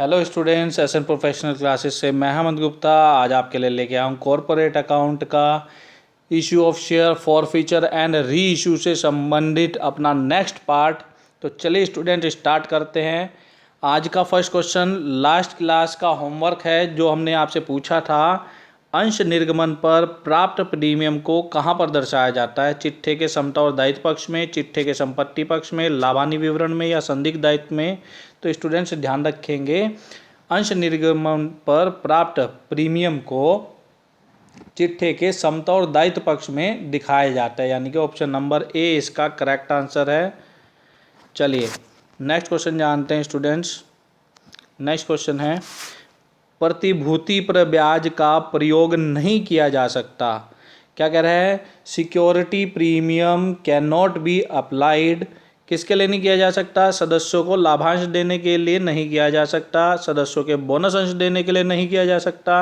Hello students, SN professional classes से मैं हेमंत गुप्ता आज आपके लिए लेके आया हूँ कॉरपोरेट अकाउंट का issue of share for feature and re issue से संबंधित अपना नेक्स्ट पार्ट। तो चलिए स्टूडेंट स्टार्ट करते हैं। आज का फर्स्ट क्वेश्चन लास्ट क्लास का होमवर्क है जो हमने आपसे पूछा था। अंश निर्गमन पर प्राप्त प्रीमियम को कहाँ पर दर्शाया जाता है? चिट्ठे के समता और दायित्व पक्ष में, चिट्ठे के संपत्ति पक्ष में, लाभानी विवरण में या संदिग्ध दायित्व में? तो स्टूडेंट्स ध्यान रखेंगे, अंश निर्गमन पर प्राप्त प्रीमियम को चिट्ठे के समता और दायित्व पक्ष में दिखाया जाता है, यानी कि ऑप्शन नंबर ए इसका करेक्ट आंसर है। चलिए नेक्स्ट क्वेश्चन जानते हैं स्टूडेंट्स। नेक्स्ट क्वेश्चन है, प्रतिभूति पर ब्याज का प्रयोग नहीं किया जा सकता। क्या कह रहा है? Security premium can not be applied. किसके लिए नहीं किया जा सकता? सदस्यों को लाभांश देने के लिए नहीं किया जा सकता, सदस्यों के बोनस अंश देने के लिए नहीं किया जा सकता,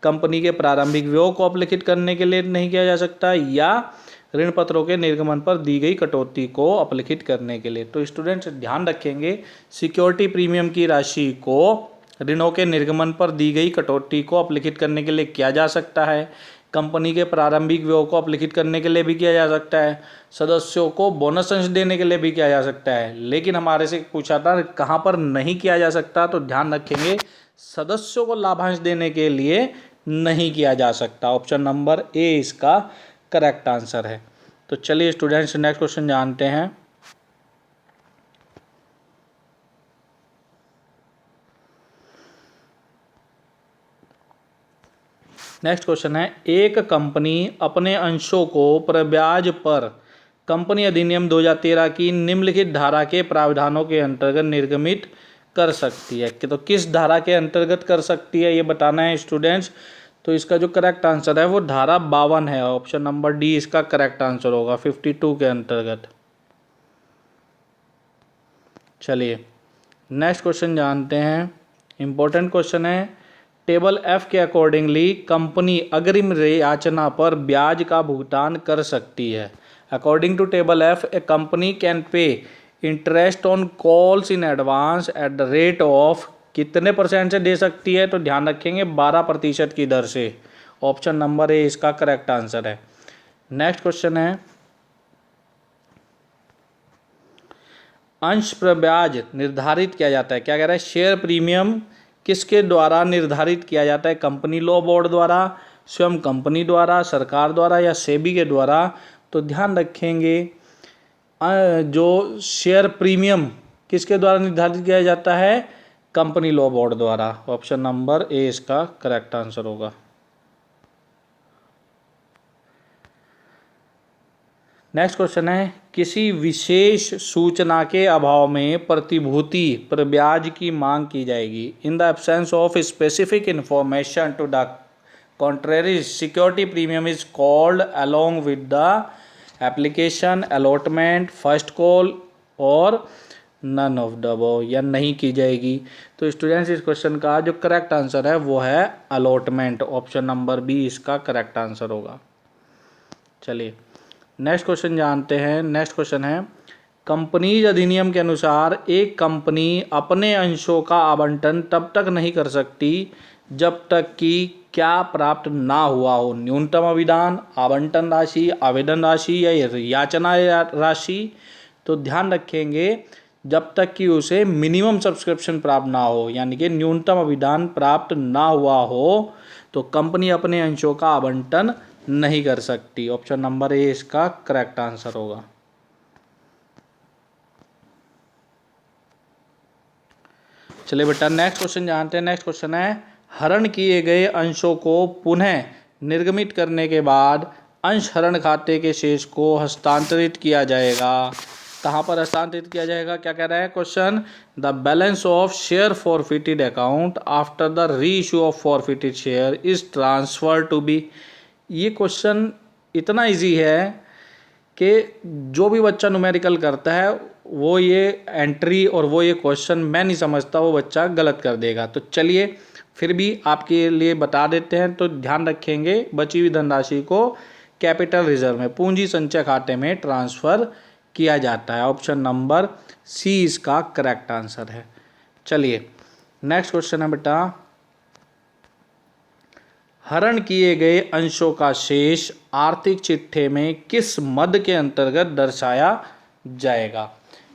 कंपनी के प्रारंभिक व्यय को अपलिखित करने के लिए नहीं किया जा सकता, या ऋण पत्रों के निर्गमन पर दी गई कटौती को अपलिखित करने के लिए। तो स्टूडेंट्स ध्यान रखेंगे, सिक्योरिटी प्रीमियम की राशि को ऋणों के निर्गमन पर दी गई कटौती को अपलिखित करने के लिए किया जा सकता है, कंपनी के प्रारंभिक व्यय को अपलिखित करने के लिए भी किया जा सकता है, सदस्यों को बोनस अंश देने के लिए भी किया जा सकता है। लेकिन हमारे से पूछा था कहाँ पर नहीं किया जा सकता, तो ध्यान रखेंगे सदस्यों को लाभांश देने के लिए नहीं किया जा सकता। ऑप्शन नंबर ए इसका करेक्ट आंसर है। तो चलिए स्टूडेंट्स नेक्स्ट क्वेश्चन जानते हैं। नेक्स्ट क्वेश्चन है, एक कंपनी अपने अंशों को प्रब्याज पर कंपनी अधिनियम 2013 की निम्नलिखित धारा के प्रावधानों के अंतर्गत निर्गमित कर सकती है। तो किस धारा के अंतर्गत कर सकती है ये बताना है स्टूडेंट्स। तो इसका जो करेक्ट आंसर है वो धारा 52 है। ऑप्शन नंबर डी इसका करेक्ट आंसर होगा, 52 के अंतर्गत। चलिए नेक्स्ट क्वेश्चन जानते हैं। इंपॉर्टेंट क्वेश्चन है, टेबल एफ के अकॉर्डिंगली कंपनी अग्रिम याचना पर ब्याज का भुगतान कर सकती है। According to table F, a company can pay interest on calls in advance at the rate of कितने % से दे सकती है? तो ध्यान रखेंगे 12% की दर से। ऑप्शन नंबर ए इसका करेक्ट आंसर है। नेक्स्ट क्वेश्चन है, अंश पर ब्याज निर्धारित किया जाता है। क्या कह रहा है? शेयर प्रीमियम किसके द्वारा निर्धारित किया जाता है? कंपनी लॉ बोर्ड द्वारा, स्वयं कंपनी द्वारा, सरकार द्वारा या सेबी के द्वारा? तो ध्यान रखेंगे जो शेयर प्रीमियम किसके द्वारा निर्धारित किया जाता है? कंपनी लॉ बोर्ड द्वारा। ऑप्शन नंबर ए इसका करेक्ट आंसर होगा। नेक्स्ट क्वेश्चन है, किसी विशेष सूचना के अभाव में प्रतिभूति पर ब्याज की मांग की जाएगी। In the absence of specific information to the contrary security premium is called along with the application, allotment, first call और नन ऑफ द अबव, या नहीं की जाएगी। तो स्टूडेंट्स इस क्वेश्चन का जो करेक्ट आंसर है वो है अलॉटमेंट। ऑप्शन नंबर बी इसका करेक्ट आंसर होगा। चलिए नेक्स्ट क्वेश्चन जानते हैं। नेक्स्ट क्वेश्चन है, कंपनीज अधिनियम के अनुसार एक कंपनी अपने अंशों का आवंटन तब तक नहीं कर सकती जब तक कि क्या प्राप्त ना हुआ हो? न्यूनतम अभिदान, आवंटन राशि, आवेदन राशि या याचना राशि? तो ध्यान रखेंगे जब तक कि उसे मिनिमम सब्सक्रिप्शन प्राप्त ना हो, यानी कि न्यूनतम अभिदान प्राप्त ना हुआ हो, तो कंपनी अपने अंशों का आवंटन नहीं कर सकती। ऑप्शन नंबर ए इसका करेक्ट आंसर होगा। चलिए बेटा नेक्स्ट क्वेश्चन जानते हैं। नेक्स्ट क्वेश्चन है, हरण किए गए अंशों को पुनः निर्गमित करने के बाद अंश हरण खाते के शेष को हस्तांतरित किया जाएगा। कहाँ पर हस्तांतरित किया जाएगा? क्या कह रहा है question? The balance of share forfeited account after the reissue of forfeited share is transfer to be. ये क्वेश्चन इतना इजी है कि जो भी बच्चा न्यूमेरिकल करता है वो ये एंट्री और वो ये क्वेश्चन मैं नहीं समझता वो बच्चा गलत कर देगा। तो चलिए फिर भी आपके लिए बता देते हैं। तो ध्यान रखेंगे बची हुई धनराशि को कैपिटल रिजर्व में, पूंजी संचय खाते में ट्रांसफ़र किया जाता है। ऑप्शन नंबर सी इसका करेक्ट आंसर है। चलिए नेक्स्ट क्वेश्चन है बेटा, हरण किए गए अंशों का शेष आर्थिक चिट्ठे में किस मद के अंतर्गत दर्शाया जाएगा?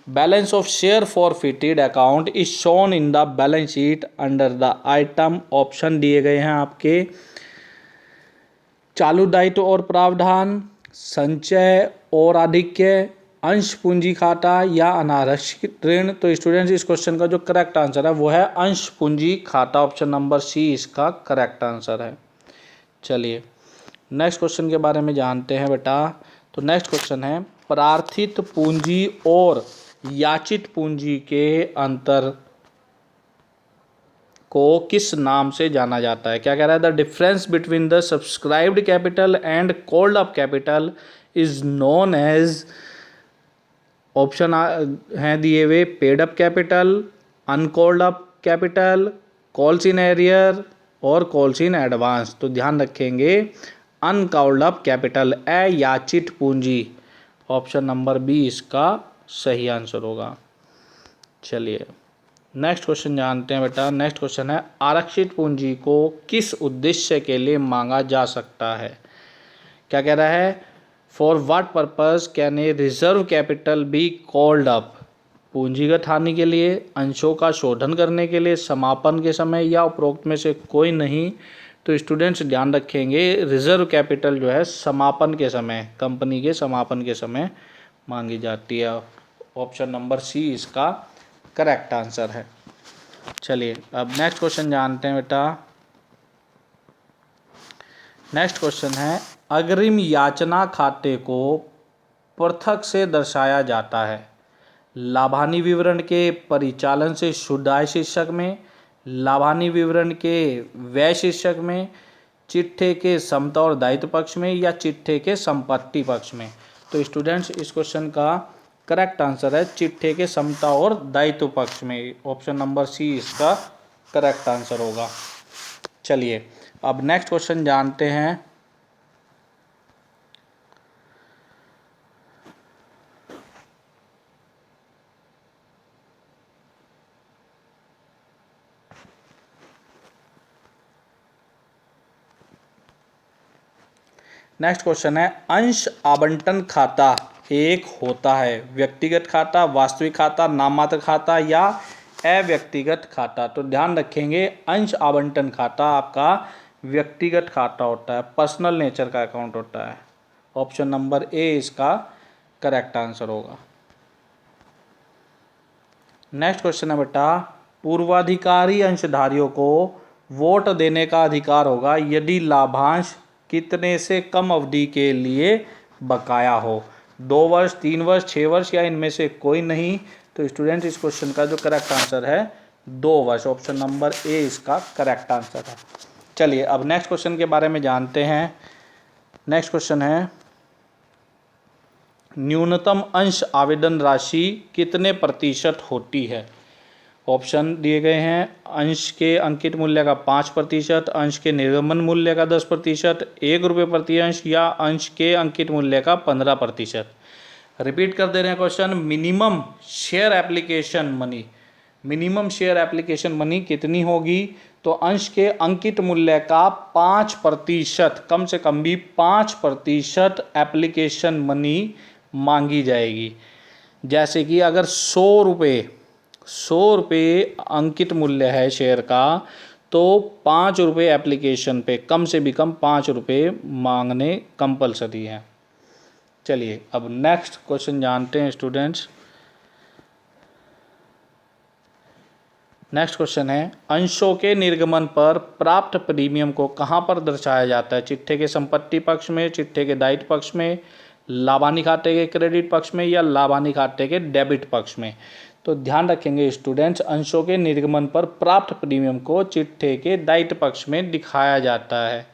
Balance of share forfeited account is shown in the balance sheet under the item, option दिए गए हैं आपके, चालू दायित्व और प्रावधान, संचय और आधिक्य, अंश पूंजी खाता या अनारक्षित ऋण। तो स्टूडेंट्स इस क्वेश्चन का जो करेक्ट आंसर है वो है अंश पूंजी खाता, ऑप्शन नंबर सी इसका करेक्ट आंसर है। चलिए नेक्स्ट क्वेश्चन के बारे में जानते हैं बेटा। तो नेक्स्ट क्वेश्चन है, प्रार्थित पूंजी और याचित पूंजी के अंतर को किस नाम से जाना जाता है? क्या कह रहा है? The difference between the subscribed capital and called up capital is known as, option हैं दिए हुए, paid up capital, uncalled up capital, calls in arrear और कॉल्स इन एडवांस। तो ध्यान रखेंगे अनकॉल्ड अप कैपिटल, अयाचित पूंजी, ऑप्शन नंबर बी इसका सही आंसर होगा। चलिए नेक्स्ट क्वेश्चन जानते हैं बेटा। नेक्स्ट क्वेश्चन है, आरक्षित पूंजी को किस उद्देश्य के लिए मांगा जा सकता है? क्या कह रहा है? For what purpose can a reserve capital be called up? पूंजीगत हानि के लिए, अंशों का शोधन करने के लिए, समापन के समय या उपरोक्त में से कोई नहीं। तो स्टूडेंट्स ध्यान रखेंगे रिजर्व कैपिटल जो है समापन के समय, कंपनी के समापन के समय मांगी जाती है, ऑप्शन नंबर सी इसका करेक्ट आंसर है। चलिए अब नेक्स्ट क्वेश्चन जानते हैं बेटा। नेक्स्ट क्वेश्चन है, अग्रिम याचना खाते को पृथक से दर्शाया जाता है लाभानी विवरण के परिचालन से शुद्ध आय शीर्षक में, लाभानी विवरण के व्यय शीर्षक में, चिट्ठे के समता और दायित्व पक्ष में या चिट्ठे के संपत्ति पक्ष में। तो स्टूडेंट्स इस क्वेश्चन का करेक्ट आंसर है चिट्ठे के समता और दायित्व पक्ष में, ऑप्शन नंबर सी इसका करेक्ट आंसर होगा। चलिए अब नेक्स्ट क्वेश्चन जानते हैं। नेक्स्ट क्वेश्चन है, अंश आवंटन खाता एक होता है व्यक्तिगत खाता, वास्तविक खाता, नाममात्र खाता या अव्यक्तिगत खाता? तो ध्यान रखेंगे अंश आवंटन खाता आपका व्यक्तिगत खाता होता है, पर्सनल नेचर का अकाउंट होता है, ऑप्शन नंबर ए इसका करेक्ट आंसर होगा। नेक्स्ट क्वेश्चन है बेटा, पूर्वाधिकारी अंशधारियों को वोट देने का अधिकार होगा यदि लाभांश कितने से कम अवधि के लिए बकाया हो? 2 वर्ष, 3 वर्ष, 6 वर्ष या इनमें से कोई नहीं। तो स्टूडेंट इस क्वेश्चन का जो करेक्ट आंसर है 2 वर्ष, ऑप्शन नंबर ए इसका करेक्ट आंसर है। चलिए अब नेक्स्ट क्वेश्चन के बारे में जानते हैं। नेक्स्ट क्वेश्चन है, न्यूनतम अंश आवेदन राशि कितने प्रतिशत होती है? ऑप्शन दिए गए हैं, अंश के अंकित मूल्य का 5%, अंश के निर्गमन मूल्य का 10%, ₹1 प्रति अंश या अंश के अंकित मूल्य का 15%। रिपीट कर दे रहे हैं question, minimum share application money, minimum share application money कितनी होगी? तो अंश के अंकित मूल्य का 5%, कम से कम भी 5% एप्लीकेशन मनी मांगी जाएगी। जैसे कि अगर 100 रुपये अंकित मूल्य है शेयर का, तो ₹5 एप्लीकेशन पे, कम से भी कम ₹5 मांगने कंपलसरी है। चलिए अब नेक्स्ट क्वेश्चन जानते हैं स्टूडेंट्स। नेक्स्ट क्वेश्चन है, अंशों के निर्गमन पर प्राप्त प्रीमियम को कहाँ पर दर्शाया जाता है? चिट्ठे के संपत्ति पक्ष में, चिट्ठे के दायित्व पक्ष में, लाभानी खाते के क्रेडिट पक्ष में या लाभानी खाते के डेबिट पक्ष में? तो ध्यान रखेंगे स्टूडेंट्स, अंशों के निर्गमन पर प्राप्त प्रीमियम को चिट्ठे के दायित्व पक्ष में दिखाया जाता है,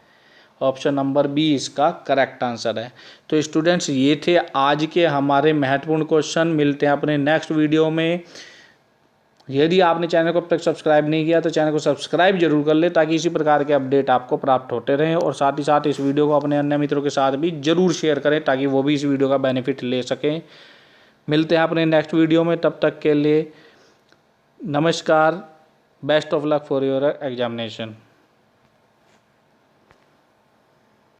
ऑप्शन नंबर बी इसका करेक्ट आंसर है। तो स्टूडेंट्स ये थे आज के हमारे महत्वपूर्ण क्वेश्चन। मिलते हैं अपने नेक्स्ट वीडियो में। यदि आपने चैनल को अब तक सब्सक्राइब नहीं किया तो चैनल को सब्सक्राइब जरूर कर ले, ताकि इसी प्रकार के अपडेट आपको प्राप्त होते रहें, और साथ ही साथ इस वीडियो को अपने अन्य मित्रों के साथ भी जरूर शेयर करें ताकि वो भी इस वीडियो का बेनिफिट ले सकें। मिलते हैं अपने नेक्स्ट वीडियो में, तब तक के लिए नमस्कार, best of luck for your examination.